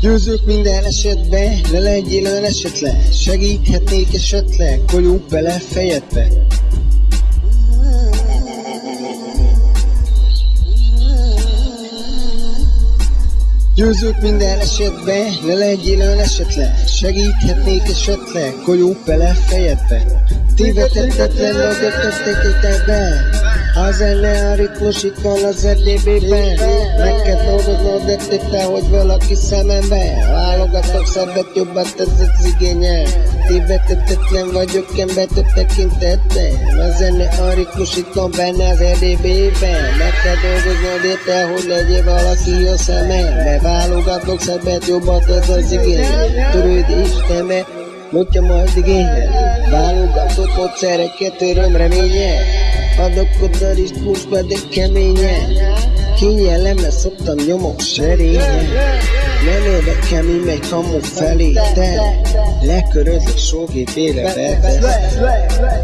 Győzők minden esetben, ne legyél olyan esetlen. Segíthetnék esetleg, kolyók bele fejedbe. Győzők minden esetben, ne legyél olyan esetlen. Segíthetnék esetleg, kolyók bele fejedbe. Tévedhetetlen ragadt be. A zene a ritmus itt van az RDB-ben. Meg kell dolgoznod érte, hogy valaki szemembe. Válogatok szebbet, jobbat ez az igényel. Tévedhetetlen vagyok ember több tekintetben. A zene a ritmus itt van benne az RDB-ben. Meg kell dolgoznod érte, hogy legyél valaki a szemembe. Válogatok szebbet, jobbat ez az igényel. Törőd Istene, mutja majd igényel. Válogatott módszereket, öröm reménye. Adok oda ritmusba, de keményen. Kényelemre szoktam nyomok serényen. Nem érdekel, mi megy kamu felé, te lekörözök sógépére bevesz.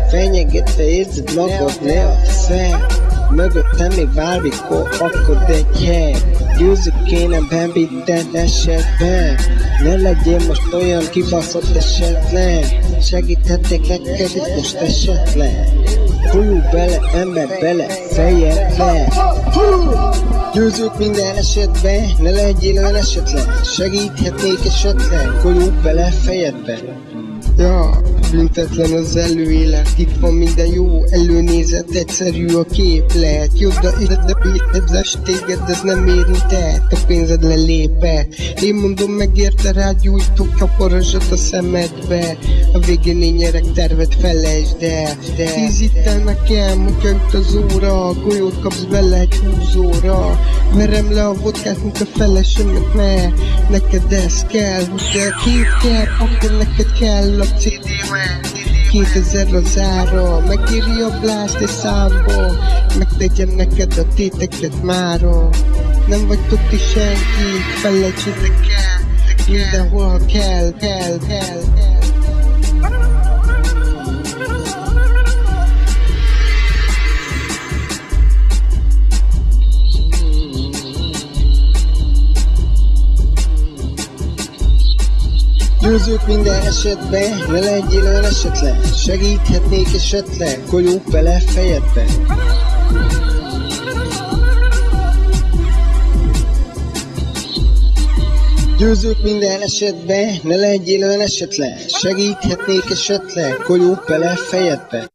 Fenyegette érzed magad, ne add fel. Mögöttem még bármikor akad egy hely. Győzök kéne bebitten esetben. Ne legyél most olyan kibaszott esetlen. Segíthetek neked itt most esetlen. Folyó bele, ember bele, fejedbe. Győzők minden esetben, ne legyél olyan esetlen. Segíthetnék esetlen, kolyók bele fejedbe. Ja, büntetlen az előélet, itt van minden jó előnézet, egyszerű a képlet. Joda érdezes téged, ez nem érintett, a pénzed lelépett. Én mondom, megérte rágyújtok a parazsat a szemedbe. A végén én nyerek, tervet felejtsd el. Tízítel nekem, hogyha üt az óra, golyót kapsz bele egy húzóra. Verem le a vodkát, mint a felesemet, mert neked ez kell. De két kell, akkor neked kell a CD-ben. 2000 az ára, megéri a blast egy számba. Megtegyem neked a téteket mára. Nem vagytok ti senki, felejtsétek el. Mindenhol kell. Győzők minden esetben, ne legyél olyan esetlen. Segíthetnék esetleg, kolyók bele fejedbe. Győzők minden esetben, ne legyél olyan esetlen. Segíthetnék esetleg, kolyók bele fejedbe.